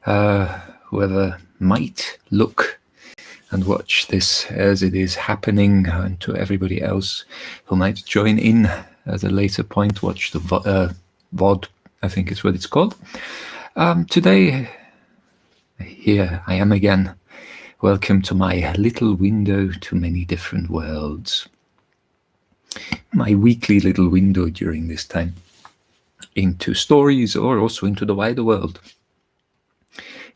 whoever might look and watch this as it is happening, and to everybody else who might join in at a later point, watch the VOD, I think is what it's called. Today, here I am again. Welcome to my little window to many different worlds. My weekly little window during this time into stories or also into the wider world.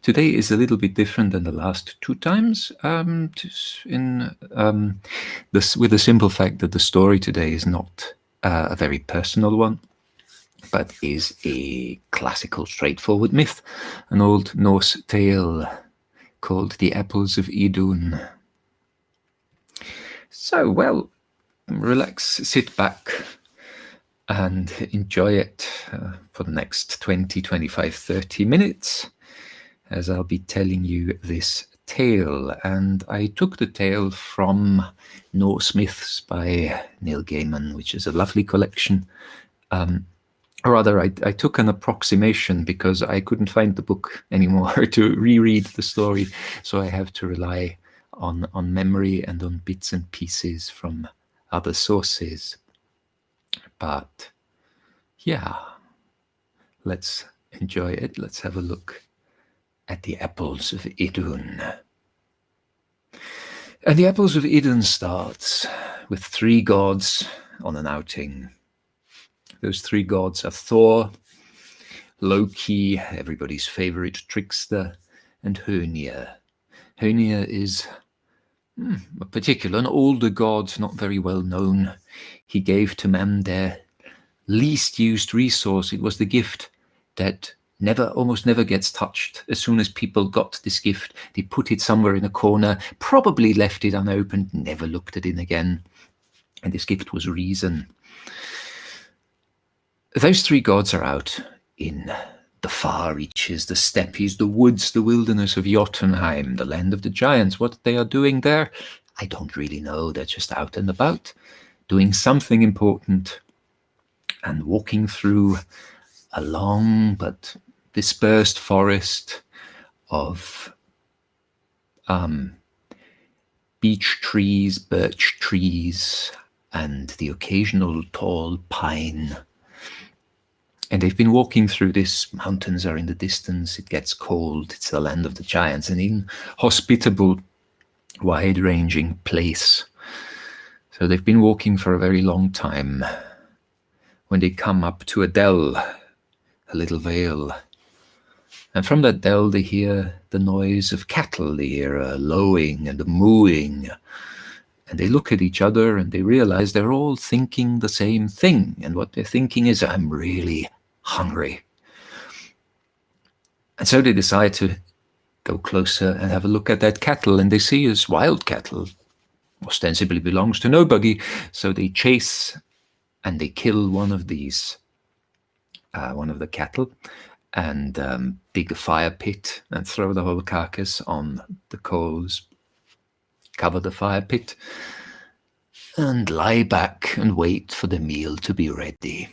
Today is a little bit different than the last two times, with the simple fact that the story today is not a very personal one, but is a classical, straightforward myth, an old Norse tale called The Apples of Idun. So, well, relax, sit back, and enjoy it for the next 20, 25, 30 minutes, as I'll be telling you this tale. And I took the tale from Norse Myths by Neil Gaiman, which is a lovely collection. Or rather, I took an approximation because I couldn't find the book anymore to reread the story, so I have to rely on memory and on bits and pieces from other sources. But yeah, let's enjoy it. Let's have a look at the Apples of Idun. And the Apples of Idun starts with three gods on an outing. Those three gods are Thor, Loki, everybody's favorite trickster, and Hönir. Hönir is an older god, not very well known. He gave to men their least used resource. It was the gift that almost never gets touched. As soon as people got this gift, they put it somewhere in a corner, probably left it unopened, never looked at it again. And this gift was reason. Those three gods are out in the far reaches, the steppes, the woods, the wilderness of Jotunheim, the land of the giants. What they are doing there, I don't really know. They're just out and about, doing something important, and walking through a long but dispersed forest of beech trees, birch trees, and the occasional tall pine. And they've been walking through this. Mountains are in the distance. It gets cold. It's the land of the giants, an inhospitable, wide-ranging place. So they've been walking for a very long time when they come up to a dell, a little vale. And from that dell they hear the noise of cattle. They hear a lowing and a mooing. And they look at each other and they realize they're all thinking the same thing. And what they're thinking is, I'm really hungry. And so they decide to go closer and have a look at that cattle. And they see as wild cattle ostensibly belongs to nobody. So they chase and they kill one of these, one of the cattle, and dig a fire pit and throw the whole carcass on the coals, cover the fire pit, and lie back and wait for the meal to be ready.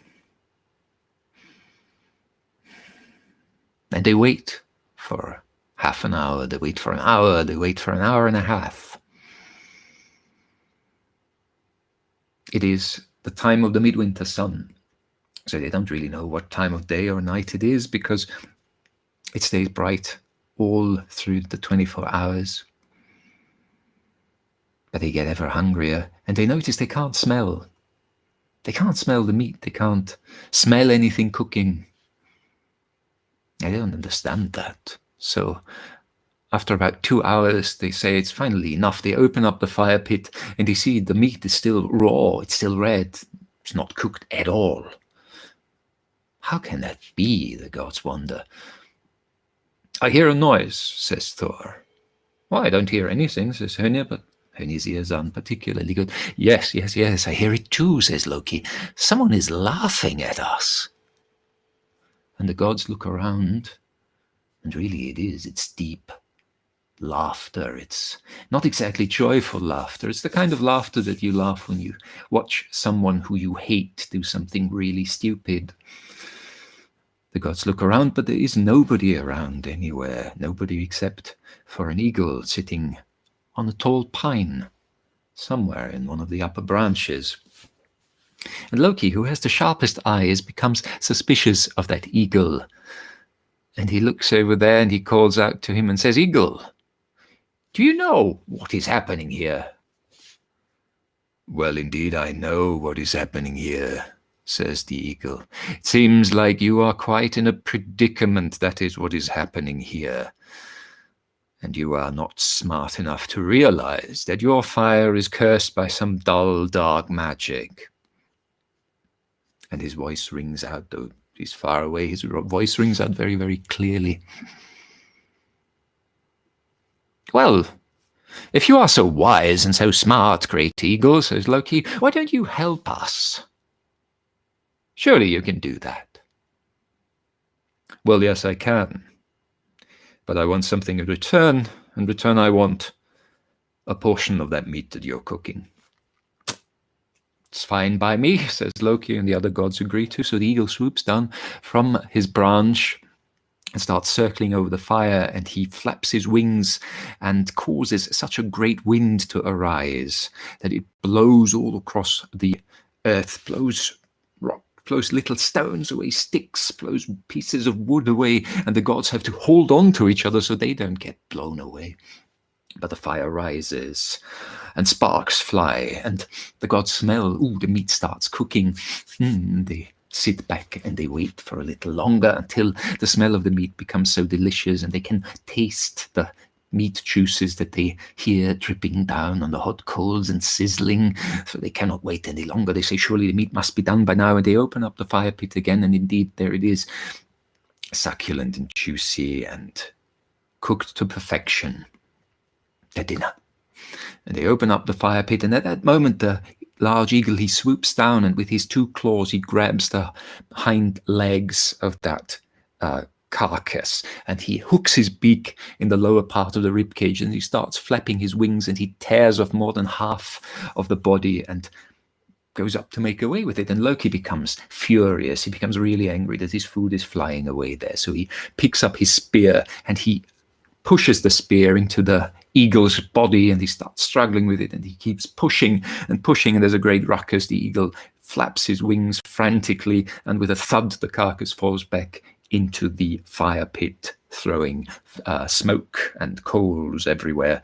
And they wait for half an hour, they wait for an hour, they wait for an hour and a half. It is the time of the midwinter sun, so they don't really know what time of day or night it is, because it stays bright all through the 24 hours. But they get ever hungrier, and they notice they can't smell. They can't smell the meat. They can't smell anything cooking. I don't understand that. So after about 2 hours, they say it's finally enough. They open up the fire pit, and they see the meat is still raw. It's still red. It's not cooked at all. How can that be, the gods wonder. I hear a noise, says Thor. Well, I don't hear anything, says Hönir, but Hönir's ears aren't particularly good. Yes, I hear it too, says Loki. Someone is laughing at us. And the gods look around, and really it's deep laughter. It's not exactly joyful laughter. It's the kind of laughter that you laugh when you watch someone who you hate do something really stupid. The gods look around, but there is nobody around anywhere, nobody except for an eagle sitting on a tall pine somewhere in one of the upper branches. And Loki, who has the sharpest eyes, becomes suspicious of that eagle. And he looks over there and he calls out to him and says, "Eagle, do you know what is happening here?" "Well, indeed, I know what is happening here," says the eagle. "It seems like you are quite in a predicament. That is what is happening here. And you are not smart enough to realize that your fire is cursed by some dull, dark magic." And his voice rings out, though he's far away, his voice rings out very, very clearly. "Well, if you are so wise and so smart, great eagle," says Loki, "why don't you help us? Surely you can do that." "Well, yes, I can. But I want something in return. In return, I want a portion of that meat that you're cooking." "It's fine by me," says Loki, and the other gods agree too. So the eagle swoops down from his branch and starts circling over the fire, and he flaps his wings and causes such a great wind to arise that it blows all across the earth, blows rock, blows little stones away, sticks, blows pieces of wood away, and the gods have to hold on to each other so they don't get blown away. But the fire rises, and sparks fly, and the gods smell, the meat starts cooking. They sit back and they wait for a little longer until the smell of the meat becomes so delicious, and they can taste the meat juices that they hear dripping down on the hot coals and sizzling. So they cannot wait any longer. They say, "Surely the meat must be done by now." And they open up the fire pit again, and indeed there it is, succulent and juicy and cooked to perfection. Their dinner. And they open up the fire pit, and at that moment the large eagle, he swoops down, and with his 2 claws he grabs the hind legs of that carcass, and he hooks his beak in the lower part of the rib cage, and he starts flapping his wings, and he tears off more than half of the body and goes up to make away with it. And Loki becomes furious. He becomes really angry that his food is flying away there. So he picks up his spear and he pushes the spear into the eagle's body, and he starts struggling with it, and he keeps pushing and pushing, and there's a great ruckus. The eagle flaps his wings frantically, and with a thud the carcass falls back into the fire pit, throwing smoke and coals everywhere.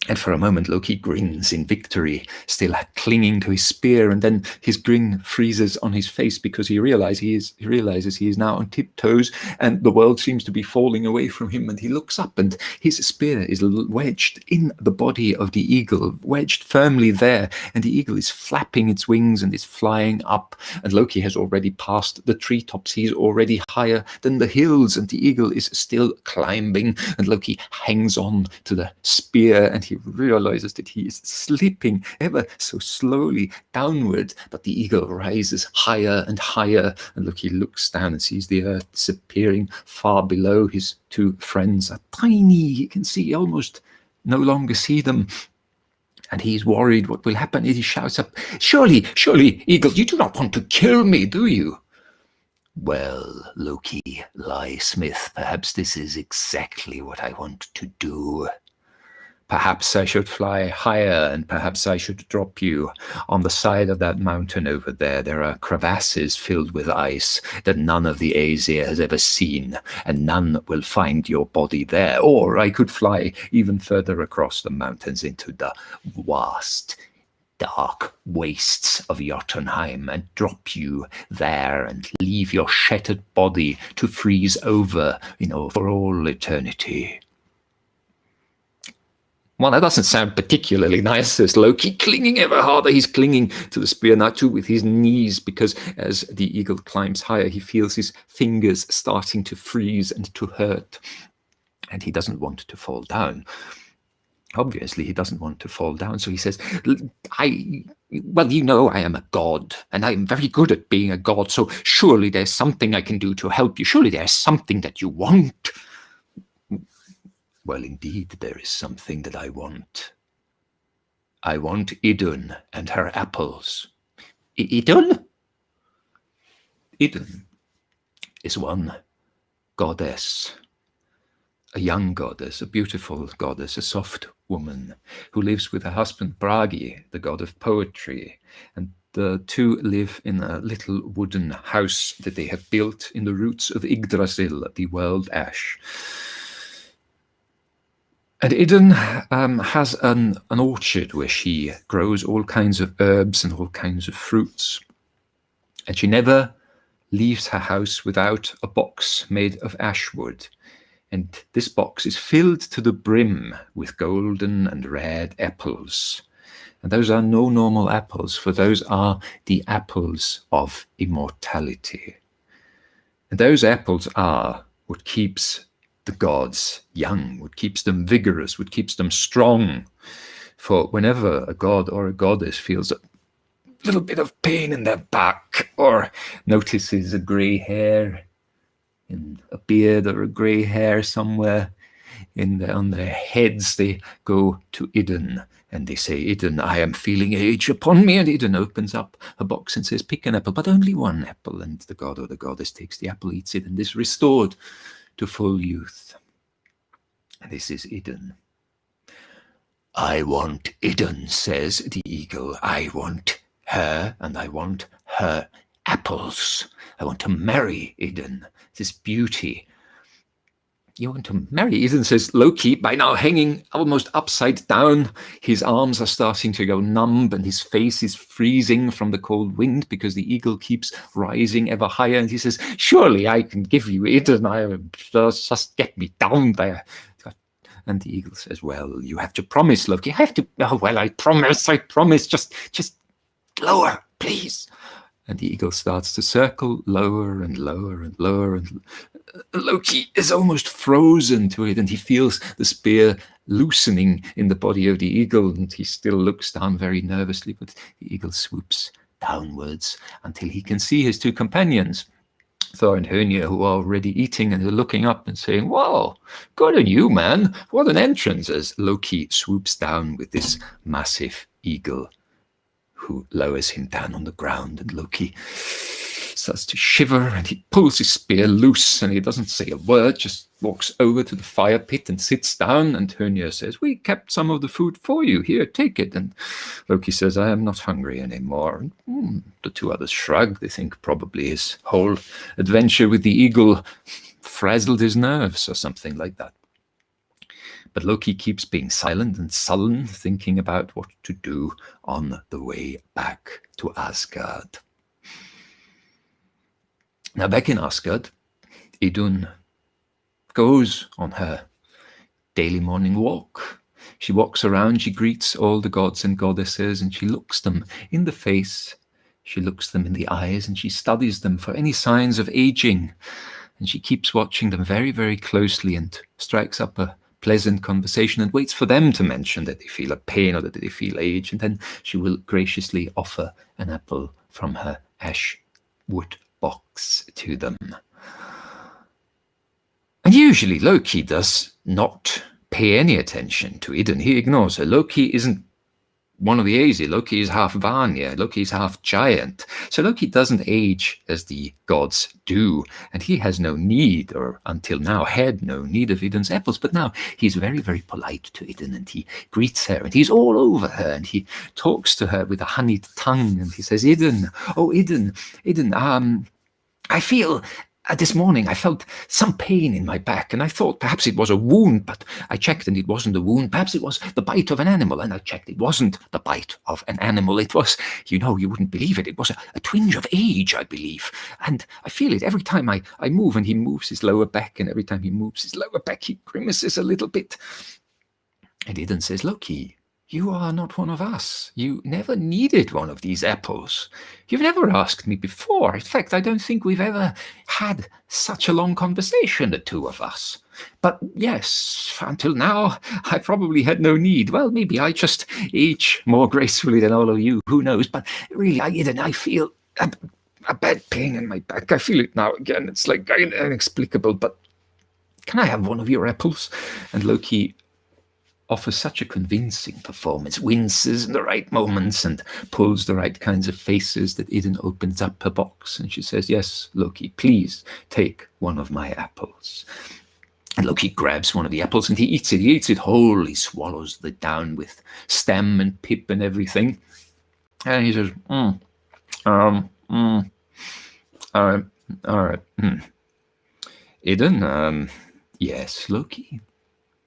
And for a moment Loki grins in victory, still clinging to his spear, and then his grin freezes on his face because he realizes he is now on tiptoes, and the world seems to be falling away from him, and he looks up, and his spear is wedged in the body of the eagle, wedged firmly there, and the eagle is flapping its wings and is flying up, and Loki has already passed the treetops. He's already higher than the hills, and the eagle is still climbing, and Loki hangs on to the spear, and he realizes that he is slipping ever so slowly downward, but the eagle rises higher and higher, and Loki looks down and sees the earth disappearing far below. His 2 friends are tiny. He can almost no longer see them, and he's worried what will happen. He shouts up, surely, eagle, you do not want to kill me, do you?" "Well, Loki, lie smith, perhaps this is exactly what I want to do. Perhaps I should fly higher, and perhaps I should drop you on the side of that mountain over there. There are crevasses filled with ice that none of the Aesir has ever seen, and none will find your body there. Or I could fly even further across the mountains into the vast, dark wastes of Jotunheim and drop you there and leave your shattered body to freeze over, for all eternity." "Well, that doesn't sound particularly nice," says Loki, clinging ever harder. He's clinging to the spear now too with his knees, because as the eagle climbs higher, he feels his fingers starting to freeze and to hurt, and he doesn't want to fall down. Obviously, he doesn't want to fall down, so he says, I am a god, and I'm very good at being a god, so surely there's something I can do to help you. Surely there's something that you want." "Well, indeed, there is something that I want. I want Idun and her apples." "Idun?" "Idun is one goddess, a young goddess, a beautiful goddess, a soft woman who lives with her husband Bragi, the god of poetry. And the two live in a little wooden house that they have built in the roots of Yggdrasil, the world ash. And Idun has an orchard where she grows all kinds of herbs and all kinds of fruits. And she never leaves her house without a box made of ash wood. And this box is filled to the brim with golden and red apples. And those are no normal apples, for those are the apples of immortality. And those apples are what keeps the gods young, what keeps them vigorous, what keeps them strong. For whenever a god or a goddess feels a little bit of pain in their back or notices a grey hair in a beard or a grey hair somewhere on their heads, they go to Idun and they say, Idun, I am feeling age upon me. And Idun opens up a box and says, pick an apple, but only one apple. And the god or the goddess takes the apple, eats it, and is restored to full youth. And this is Idun. I want Idun, says the eagle. I want her, and I want her apples. I want to marry Idun, this beauty. You want to marry? Idun, says Loki, by now hanging almost upside down. His arms are starting to go numb and his face is freezing from the cold wind because the eagle keeps rising ever higher. And he says, surely I can give you Idun. Just get me down there. And the eagle says, well, you have to promise, Loki. I have to, oh, well, I promise. Just lower, please. And the eagle starts to circle lower and lower and lower. And Loki is almost frozen to it, and he feels the spear loosening in the body of the eagle, and he still looks down very nervously, but the eagle swoops downwards until he can see his two companions, Thor and Hönir, who are already eating and are looking up and saying, wow, good on you, man. What an entrance, as Loki swoops down with this massive eagle who lowers him down on the ground, and Loki starts to shiver and he pulls his spear loose and he doesn't say a word, just walks over to the fire pit and sits down, and Hönir says, we kept some of the food for you, here, take it. And Loki says, I am not hungry anymore. And the two others shrug. They think probably his whole adventure with the eagle frazzled his nerves or something like that. But Loki keeps being silent and sullen, thinking about what to do on the way back to Asgard. Now, back in Asgard, Idun goes on her daily morning walk. She walks around, she greets all the gods and goddesses, and she looks them in the face, she looks them in the eyes, and she studies them for any signs of aging. And she keeps watching them very, very closely and strikes up a pleasant conversation and waits for them to mention that they feel a pain or that they feel age, and then she will graciously offer an apple from her ash wood box to them. And usually Loki does not pay any attention to Idun. He ignores her. Loki isn't one of the Aesir. Loki is half Vanya. Loki is half giant. So Loki doesn't age as the gods do, and he has no need, or until now had no need, of Idun's apples. But now he's very, very polite to Idun, and he greets her, and he's all over her, and he talks to her with a honeyed tongue, and he says, Idun, oh Idun, I feel this morning I felt some pain in my back, and I thought perhaps it was a wound, but I checked and it wasn't a wound. Perhaps it was the bite of an animal, and I checked. It wasn't the bite of an animal. It was, you wouldn't believe it. It was a twinge of age, I believe. And I feel it every time I move, and he moves his lower back, and every time he moves his lower back, he grimaces a little bit. And Idun says, Loki, you are not one of us. You never needed one of these apples. You've never asked me before. In fact, I don't think we've ever had such a long conversation, the two of us. But yes, until now, I probably had no need. Well, maybe I just age more gracefully than all of you. Who knows? But really, I feel a bad pain in my back. I feel it now again. It's like inexplicable. But can I have one of your apples? And Loki offers such a convincing performance, winces in the right moments and pulls the right kinds of faces that Idun opens up her box and she says, "Yes, Loki, please take one of my apples." And Loki grabs one of the apples and he eats it. He eats it whole. He swallows it down with stem and pip and everything. And he says, all right. Idun, yes, Loki,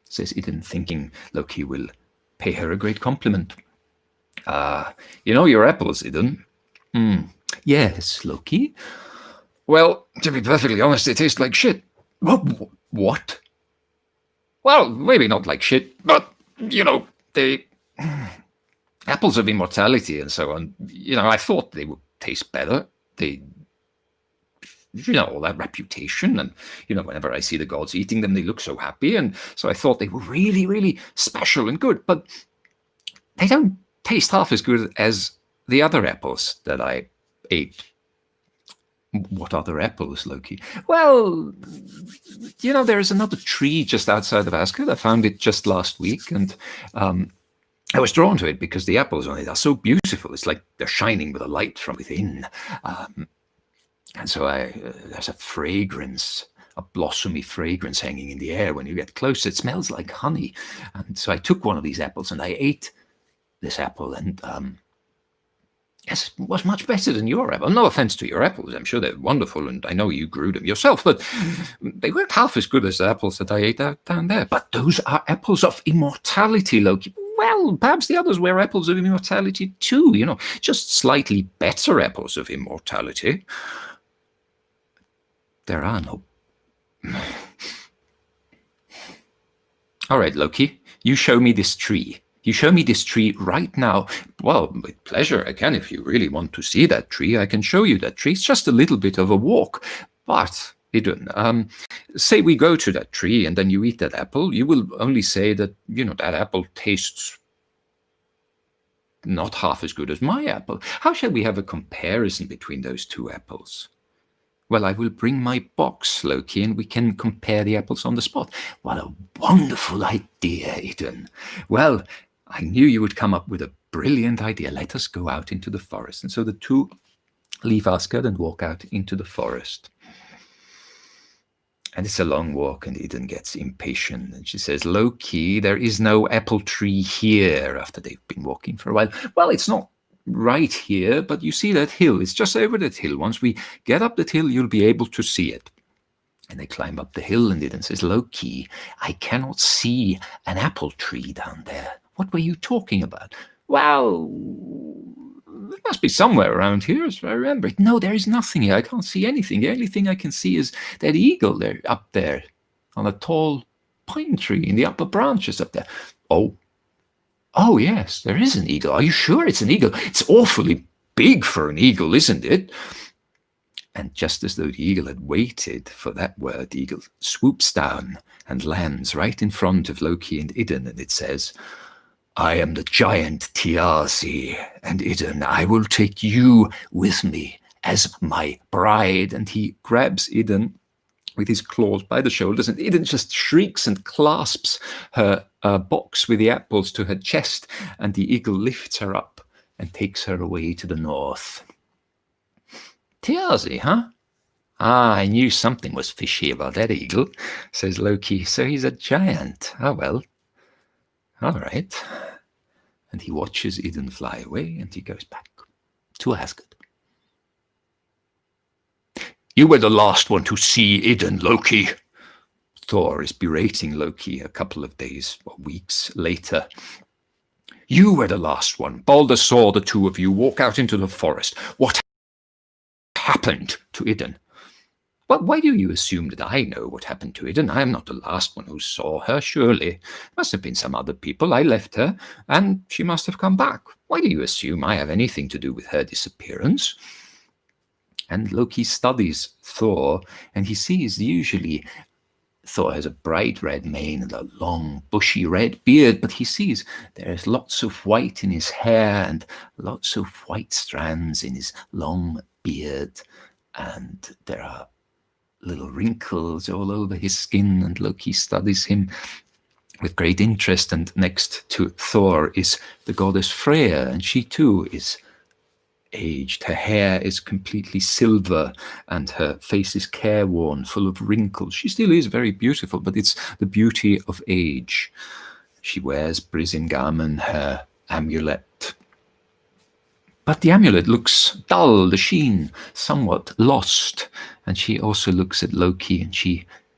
says Idun, thinking Loki will pay her a great compliment. You know your apples, Idun? Yes, Loki. Well, to be perfectly honest, they taste like shit. What? Well, maybe not like shit, but, they... apples of immortality and so on. I thought they would taste better. They... all that reputation, and whenever I see the gods eating them, they look so happy, and so I thought they were really, really special and good, but they don't taste half as good as the other apples that I ate. What other apples, Loki? Well, there is another tree just outside of Asgard. I found it just last week, and I was drawn to it because the apples on it are so beautiful. It's like they're shining with a light from within. And so there's a fragrance, a blossomy fragrance hanging in the air when you get close. It smells like honey. And so I took one of these apples and I ate this apple, and yes, it was much better than your apple. No offense to your apples. I'm sure they're wonderful, and I know you grew them yourself, but they weren't half as good as the apples that I ate down there. But those are apples of immortality, Loki. Well, perhaps the others were apples of immortality too, just slightly better apples of immortality. There are no... All right, Loki, you show me this tree. You show me this tree right now. Well, with pleasure, I can. If you really want to see that tree, I can show you that tree. It's just a little bit of a walk. But, Idun, say we go to that tree and then you eat that apple, you will only say that, that apple tastes not half as good as my apple. How shall we have a comparison between those two apples? Well, I will bring my box, Loki, and we can compare the apples on the spot. What a wonderful idea, Idun. Well, I knew you would come up with a brilliant idea. Let us go out into the forest. And so the two leave Asgard and walk out into the forest. And it's a long walk, and Idun gets impatient. And she says, Loki, there is no apple tree here, after they've been walking for a while. Well, it's not right here, but you see that hill. It's just over that hill. Once we get up that hill, you'll be able to see it. And they climb up the hill, and Idun says, Loki, I cannot see an apple tree down there. What were you talking about? Well, it must be somewhere around here, as I remember it. No, there is nothing here. I can't see anything. The only thing I can see is that eagle there, up there, on a tall pine tree in the upper branches up there. Oh, yes, there is an eagle. Are you sure it's an eagle? It's awfully big for an eagle, isn't it? And just as though the eagle had waited for that word, the eagle swoops down and lands right in front of Loki and Idun, and it says, I am the giant Thiazi, and Idun, I will take you with me as my bride. And he grabs Idun with his claws by the shoulders, and Idun just shrieks and clasps her box with the apples to her chest, and the eagle lifts her up and takes her away to the north. Thiazi, huh? I knew something was fishy about that eagle, says Loki. So he's a giant. Oh, well. All right. And he watches Idun fly away, and he goes back to Asgard. You were the last one to see Idun, Loki. Thor is berating Loki a couple of days or weeks later. You were the last one. Balder saw the two of you walk out into the forest. What happened to Idun? Well, why do you assume that I know what happened to Idun? I am not the last one who saw her, surely. Must have been some other people. I left her, and she must have come back. Why do you assume I have anything to do with her disappearance? And Loki studies Thor, and he sees usually Thor has a bright red mane and a long, bushy red beard, but he sees there's lots of white in his hair and lots of white strands in his long beard, and there are little wrinkles all over his skin, and Loki studies him. with great interest, and next to Thor is the goddess Freya, and she too is aged. Her hair is completely silver and her face is careworn, full of wrinkles. She still is very beautiful, but it's the beauty of age. She wears Brisingamen, her amulet. But the amulet looks dull, the sheen somewhat lost. And she also looks at Loki, and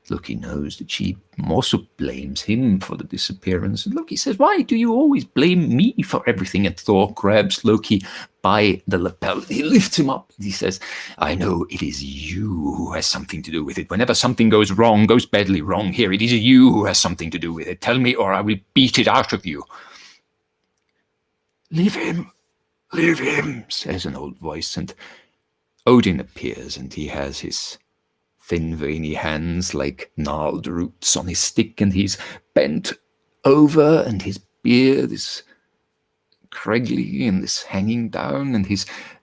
Loki knows that she also blames him for the disappearance. And Loki says, "Why do you always blame me for everything?" And Thor grabs Loki by the lapel. He lifts him up. He says, "I know it is you who has something to do with it. Whenever something goes wrong, goes badly wrong here, it is you who has something to do with it. Tell me, or I will beat it out of you." "Leave him, says an old voice. And Odin appears, and he has his thin, veiny hands like gnarled roots on his stick, and he's bent over, and his beard is craggly and is hanging down, and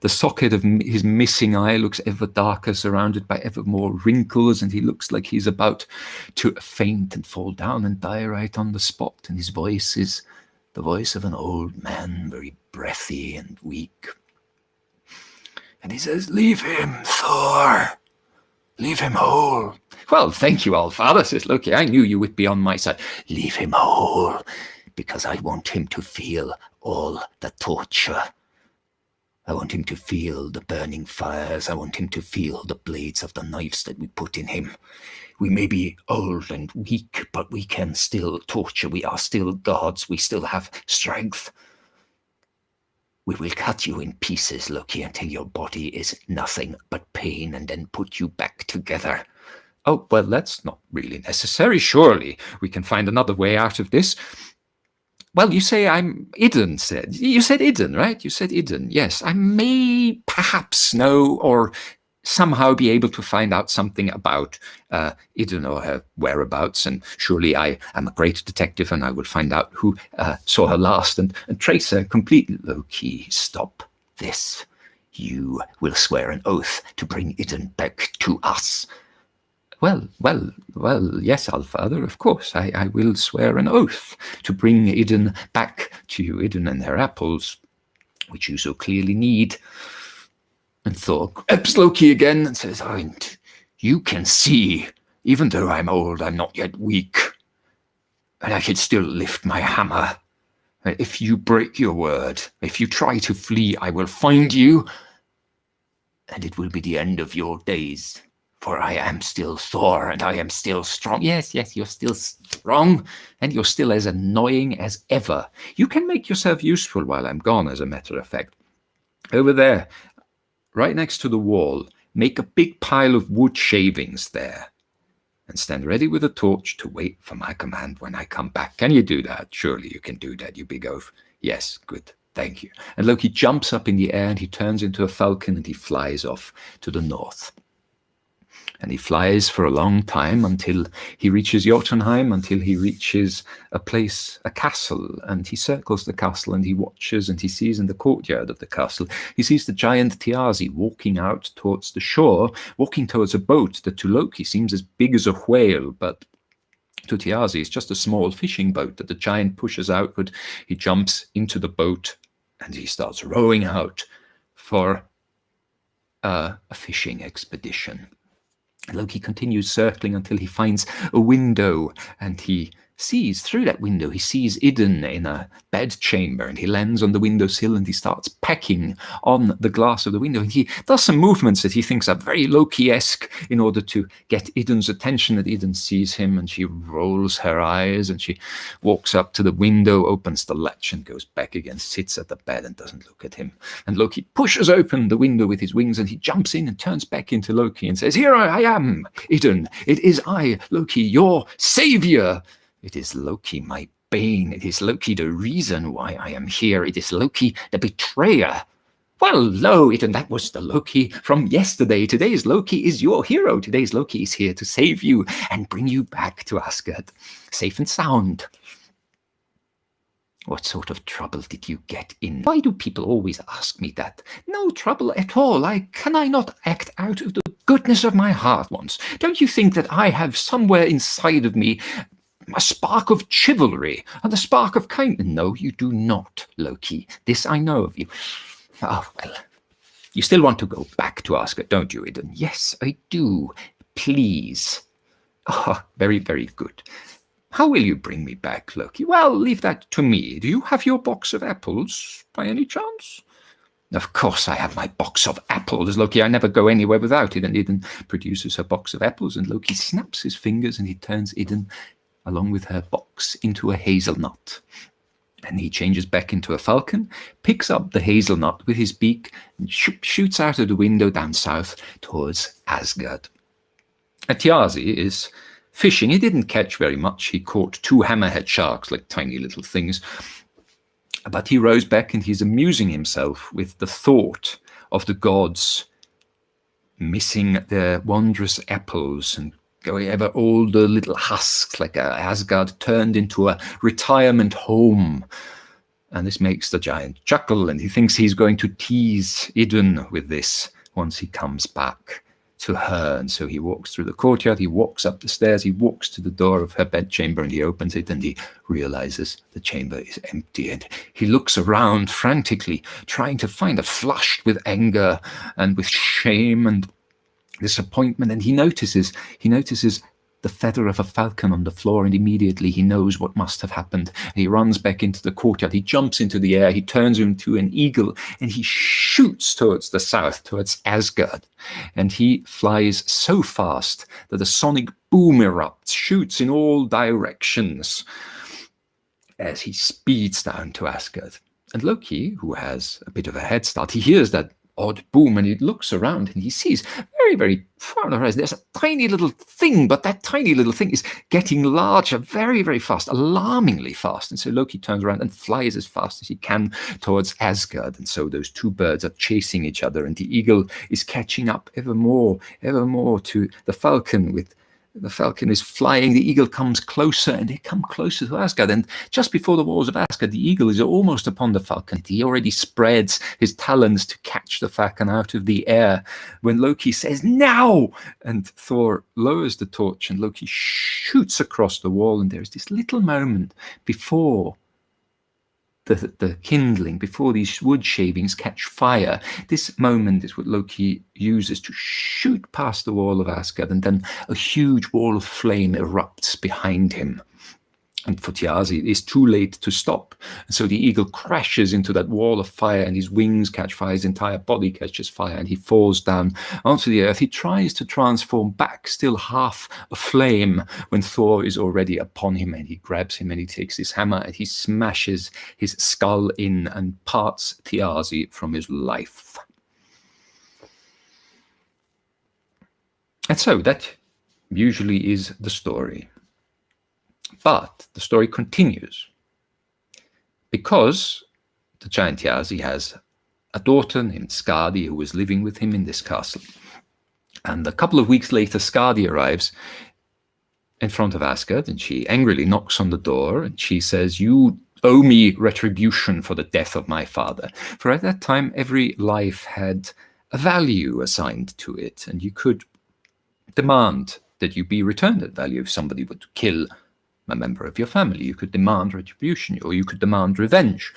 the socket of his missing eye looks ever darker, surrounded by ever more wrinkles, and he looks like he's about to faint and fall down and die right on the spot. And his voice is the voice of an old man, very breathy and weak. And he says, "Leave him, Thor. Leave him whole." "Well, thank you, Allfather," says Loki. "I knew you would be on my side." "Leave him whole, because I want him to feel all the torture. I want him to feel the burning fires. I want him to feel the blades of the knives that we put in him. We may be old and weak, but we can still torture. We are still gods. We still have strength. We will cut you in pieces, Loki, until your body is nothing but pain, and then put you back together." "Oh, well, that's not really necessary. Surely we can find another way out of this." "Well, you say I'm..." Idun said. You said Idun, right? You said Idun. Yes, I may perhaps know or somehow be able to find out something about Idun or her whereabouts, and surely I am a great detective, and I will find out who saw her last and trace her completely. "Loki, stop this. You will swear an oath to bring Idun back to us." Well, yes, Allfather, of course, I will swear an oath to bring Idun back to you, Idun and her apples, which you so clearly need. And Thor grabs Loki again and says, "You can see, even though I'm old, I'm not yet weak, and I can still lift my hammer. If you break your word, if you try to flee, I will find you, and it will be the end of your days. For I am still Thor, and I am still strong." Yes, you're still strong, and you're still as annoying as ever. You can make yourself useful while I'm gone, as a matter of fact. Over there, right next to the wall, make a big pile of wood shavings there, and stand ready with a torch to wait for my command when I come back. Can you do that? Surely you can do that, you big oaf. Yes, good, thank you. And Loki jumps up in the air, and he turns into a falcon, and he flies off to the north. And he flies for a long time until he reaches Jotunheim, until he reaches a castle, and he circles the castle, and he watches, and he sees in the courtyard of the castle, he sees the giant Thiazi walking out towards the shore, walking towards a boat that to Loki seems as big as a whale, but to Thiazi it's just a small fishing boat that the giant pushes outward. He jumps into the boat, and he starts rowing out for a fishing expedition. Loki continues circling until he finds a window, and he sees through that window, he sees Idun in a bedchamber, and he lands on the windowsill, and he starts pecking on the glass of the window, and he does some movements that he thinks are very Loki-esque in order to get Idun's attention. And Idun sees him, and she rolls her eyes, and she walks up to the window, opens the latch, and goes back again, sits at the bed and doesn't look at him. And Loki pushes open the window with his wings, and he jumps in and turns back into Loki and says, "Here I am, Idun. It is I, Loki, your savior. It is Loki, my bane. It is Loki, the reason why I am here. It is Loki, the betrayer." "Well, lo, Idun, that was the Loki from yesterday. Today's Loki is your hero. Today's Loki is here to save you and bring you back to Asgard, safe and sound." "What sort of trouble did you get in?" "Why do people always ask me that?" "No trouble at all. Can I not act out of the goodness of my heart once? Don't you think that I have somewhere inside of me a spark of chivalry and a spark of kindness. No, you do not, Loki. This I know of you. Oh, well. You still want to go back to Asgard, don't you, Idun? Yes, I do. Please. Oh, very, very good. How will you bring me back, Loki? Well, leave that to me. Do you have your box of apples, by any chance? Of course I have my box of apples, Loki. I never go anywhere without it. And Idun produces her box of apples, and Loki snaps his fingers, and he turns Idun, along with her box, into a hazelnut. And he changes back into a falcon, picks up the hazelnut with his beak, and shoots out of the window down south towards Asgard. And Thiazi is fishing. He didn't catch very much. He caught 2 hammerhead sharks, like tiny little things. But he rows back, and he's amusing himself with the thought of the gods missing their wondrous apples and going ever older little husks, like Asgard turned into a retirement home. And this makes the giant chuckle, and he thinks he's going to tease Idun with this once he comes back to her. And so he walks through the courtyard, he walks up the stairs, he walks to the door of her bedchamber, and he opens it, and he realizes the chamber is empty. And he looks around frantically, trying to find it, flushed with anger and with shame and disappointment, and he notices the feather of a falcon on the floor, and immediately he knows what must have happened. And he runs back into the courtyard, he jumps into the air, he turns into an eagle, and he shoots towards the south, towards Asgard. And he flies so fast that a sonic boom erupts, shoots in all directions as he speeds down to Asgard. And Loki, who has a bit of a head start, he hears that odd boom, and he looks around, and he sees very, very far on the horizon, there's a tiny little thing, but that tiny little thing is getting larger very, very fast, alarmingly fast. And so Loki turns around and flies as fast as he can towards Asgard. And so those 2 birds are chasing each other, and the eagle is catching up ever more to the falcon. With the falcon is flying, the eagle comes closer, and they come closer to Asgard. And just before the walls of Asgard, the eagle is almost upon the falcon. He already spreads his talons to catch the falcon out of the air when Loki says, "Now!" And Thor lowers the torch, and Loki shoots across the wall. And there's this little moment before the kindling, before these wood shavings catch fire. This moment is what Loki uses to shoot past the wall of Asgard, and then a huge wall of flame erupts behind him. And for Thiazi, it is too late to stop. And so the eagle crashes into that wall of fire, and his wings catch fire, his entire body catches fire, and he falls down onto the earth. He tries to transform back, still half aflame, when Thor is already upon him, and he grabs him, and he takes his hammer, and he smashes his skull in and parts Thiazi from his life. And so that usually is the story. But the story continues, because the giant Thiazi has a daughter named Skadi who is living with him in this castle. And a couple of weeks later, Skadi arrives in front of Asgard, and she angrily knocks on the door, and she says, "You owe me retribution for the death of my father." For at that time, every life had a value assigned to it, and you could demand that you be returned that value. If somebody were to kill a member of your family, you could demand retribution, or you could demand revenge.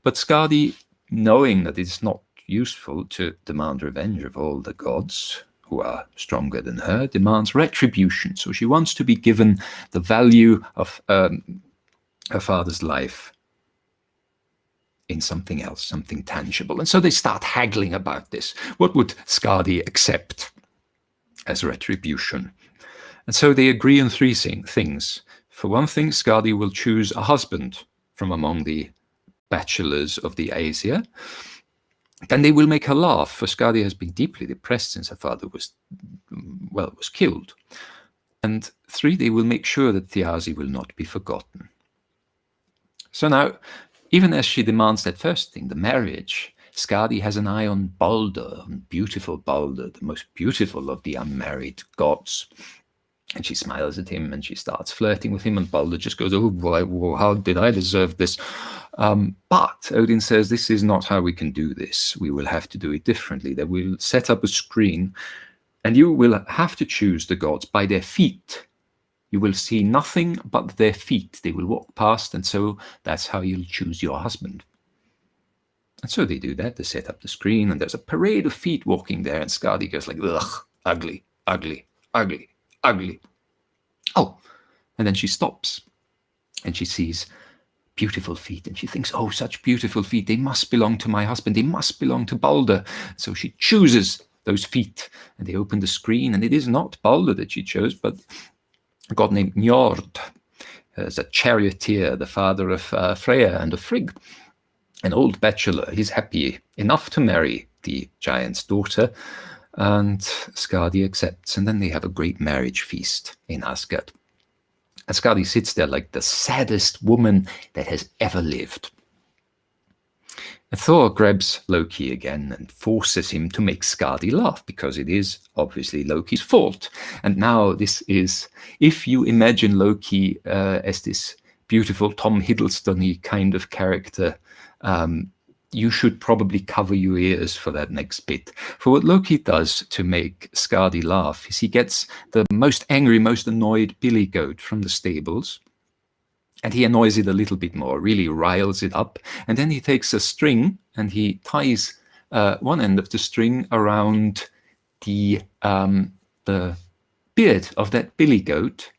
But Skadi, knowing that it's not useful to demand revenge of all the gods who are stronger than her, demands retribution. So she wants to be given the value of her father's life in something else, something tangible. And so they start haggling about this. What would Skadi accept as retribution? And so they agree on 3 things. For one thing, Skadi will choose a husband from among the bachelors of the Aesir. Then they will make her laugh, for Skadi has been deeply depressed since her father was killed. And 3, they will make sure that Thiazi will not be forgotten. So now, even as she demands that first thing, the marriage, Skadi has an eye on Balder, on beautiful Balder, the most beautiful of the unmarried gods. And she smiles at him, and she starts flirting with him, and Balder just goes, "Oh boy, how did I deserve this?" But Odin says, "This is not how we can do this. We will have to do it differently. That we'll set up a screen, and you will have to choose the gods by their feet, You will see nothing but their feet. They will walk past, and so that's how you'll choose your husband. And so they do that. They set up the screen, and there's a parade of feet walking there, and Skadi goes like, ugh, ugly, ugly, ugly, ugly. Oh, and then she stops, and she sees beautiful feet, and she thinks, oh, such beautiful feet. They must belong to my husband. They must belong to Balder. So she chooses those feet, and they open the screen, and it is not Balder that she chose, but a god named Njord, as a charioteer, the father of Freya and of Frigg. An old bachelor. He's happy enough to marry the giant's daughter, and Skadi accepts, and then they have a great marriage feast in Asgard. And Skadi sits there like the saddest woman that has ever lived. And Thor grabs Loki again and forces him to make Skadi laugh, because it is obviously Loki's fault. And now this is, if you imagine Loki as this beautiful Tom Hiddleston-y kind of character, you should probably cover your ears for that next bit. For what Loki does to make Skadi laugh is he gets the most angry, most annoyed billy goat from the stables, and he annoys it a little bit more, really riles it up. And then he takes a string and he ties one end of the string around the beard of that billy goat.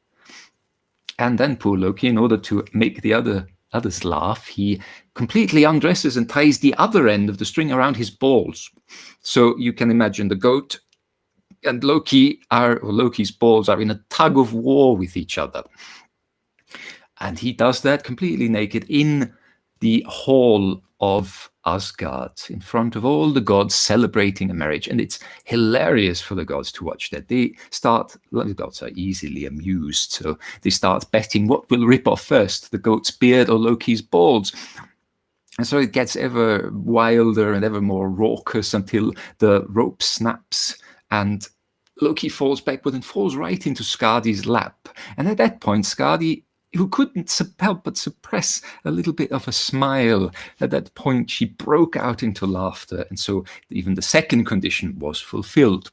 And then poor Loki, in order to make the others laugh, he completely undresses and ties the other end of the string around his balls. So you can imagine the goat and Loki's balls are in a tug of war with each other. And he does that completely naked in the hall of Asgard, in front of all the gods celebrating a marriage. And it's hilarious for the gods to watch that. The gods are easily amused, so they start betting what will rip off first, the goat's beard or Loki's balls. And so it gets ever wilder and ever more raucous until the rope snaps and Loki falls backward and falls right into Skadi's lap. And at that point, Skadi, who couldn't help but suppress a little bit of a smile, at that point she broke out into laughter. And so even the second condition was fulfilled.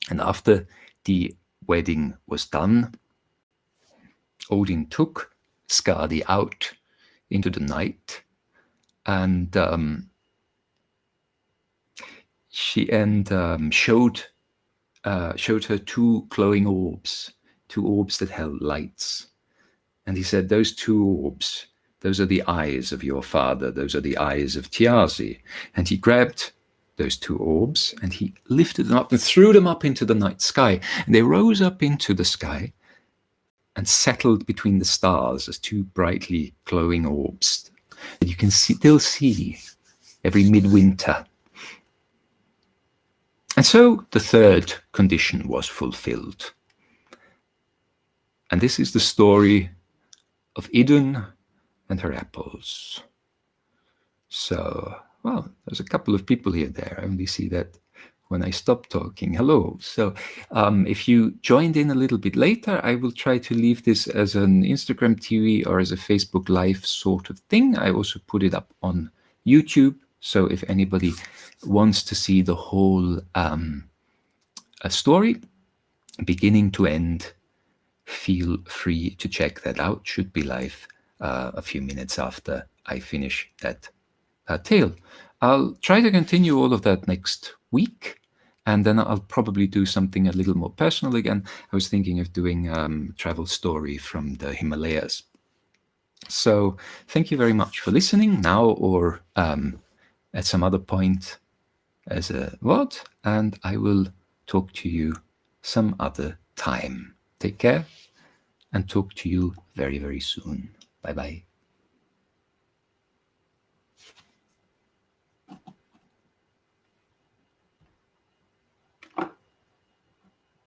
And after the wedding was done, Odin took Skadi out into the night, and showed her two glowing orbs, two orbs that held lights. And he said, those two orbs, those are the eyes of your father. Those are the eyes of Thiazi. And he grabbed those two orbs and he lifted them up and threw them up into the night sky. And they rose up into the sky and settled between the stars as two brightly glowing orbs that you can still see every midwinter. And so the third condition was fulfilled. And this is the story of Idun and her apples. So, well, there's a couple of people here there. I only see that when I stop talking. Hello. So if you joined in a little bit later, I will try to leave this as an Instagram TV or as a Facebook Live sort of thing. I also put it up on YouTube. So if anybody wants to see the whole story, beginning to end, feel free to check that out. Should be live a few minutes after I finish that tale. I'll try to continue all of that next week, and then I'll probably do something a little more personal again. I was thinking of doing travel story from the Himalayas. So thank you very much for listening now or at some other point as a what, and I will talk to you some other time. Take care and talk to you very, very soon. Bye-bye.